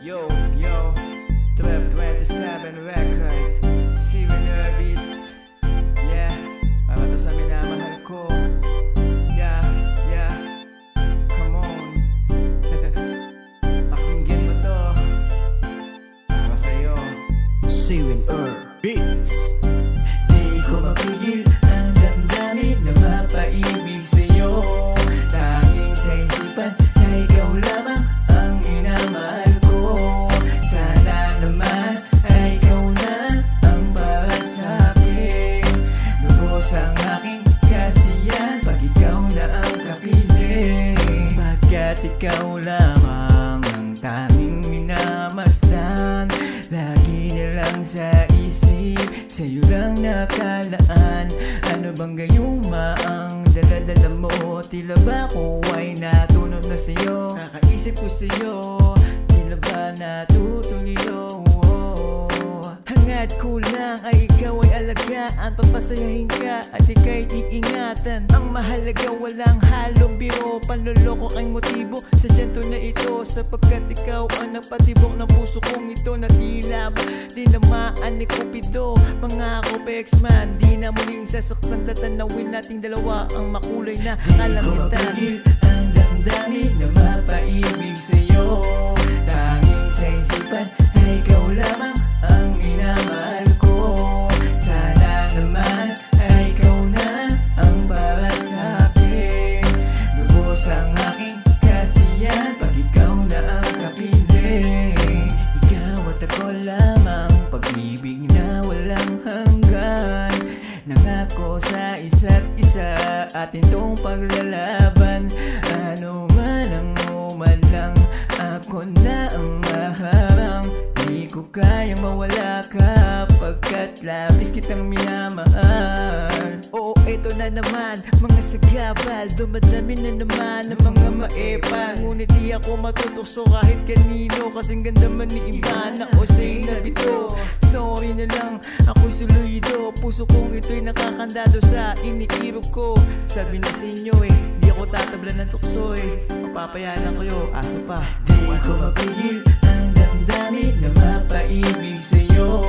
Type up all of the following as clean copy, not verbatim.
Yo, 1227 Records, Steven Beats. Yeah, para to sa minamahal ko. Yeah, come on. Pakinggan mo to, para sa'yo. Steven Beats. Di ko mapigil ang damdamin na mapaibig sa'yo. Tanging sa isipan na ikaw lamang ang minamahal ko. Sana naman ay ikaw na ang para sa'kin. Lubos ang aking kasiyahan pag ikaw na ang kapiling. Pagkat ikaw lamang ang tanging minamasdan. Lagi na lang sa isip, sa'yo lang nakalaan. Ano bang gayuma ang daladala mo? Tila ba ko ay natunog na sa'yo? Kakaisip ko sa'yo, tila ba natutulilo? Hangad ko lang ay ikaw ay alagaan, papasayahin ka at ika'y iingatan. Ang mahalaga walang halong biro, panloloko ang motibo sa dyanto na ito. Sapagkat ikaw ang napatibok ng puso kong ito, na tila ba dinamaan ni Cupido. Mga X-Man, di na muling sasaktan, tatanawin nating dalawa ang makulay na kalangitan. Di ko mapigil ang damdamin na mapaibig sa'yo. Tanging sa isipan ay ikaw lamang ang minamahal ko. Sana naman ay ikaw na ang para sa'kin. Lubos ang aking kasiyahan pag ikaw na ang kapiling. Ikaw at ako lamang, pag-ibig na walang hanggan. Nangako sa isa't isa atin tong paglalaban. Ano man ang umalang, ako na ang maharang. Di ko kayang mawala ka, pagkat labis kitang minamahal. Oo, eto na naman, mga sagabal, dumadami na naman ang mga maepal. Ngunit di ako matutukso kahit kanino, kasing ganda man ni iba na o say na bito. Sorry na lang, ako'y suluido, puso kong ito'y nakakandado sa iniirog ko. Sabi na sa inyo di ako tatabla ng tukso Mapapayaan kayo, asa pa. Di ko mapigil ang damdamin na mapaibig sa'yo.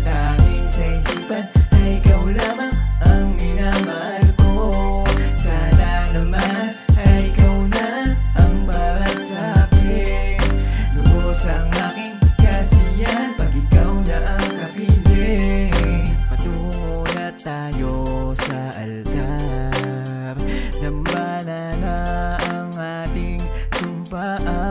Tanging sa isipan ay ikaw lamang ang minamahal ko. Sana naman ay ikaw na ang para sa'kin. Lubos ang aking kasiyahan pag ikaw na ang kapiling. Patungo na tayo sa altar, dambana na ang ating sumpaan.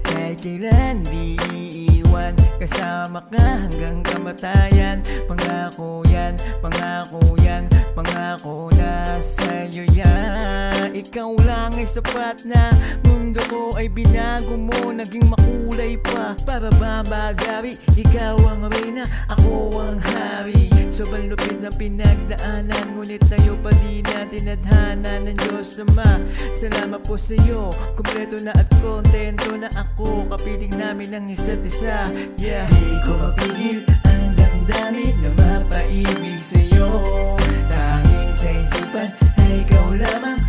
Kahit kailan di iiwan, kasama ka hanggang kamatayan. Pangako yan, pangako yan, pangako na sa'yo yan. Ikaw lang ay sapat na, mundo ko ay binago mo, naging makulay pa. Para ba magari, ikaw ang reyna, ako ang hari. Sobrang lupit ng pinagdaanan, ngunit tayo pa di natin adhana ng Diyos Ama. Salamat po sa'yo, kumpleto na at kontento na ako. Kapiling namin ang isa't isa. Yeah, di ko mapigil ang damdamin na mapaibig sa'yo. Tanging sa isipan ay ikaw lamang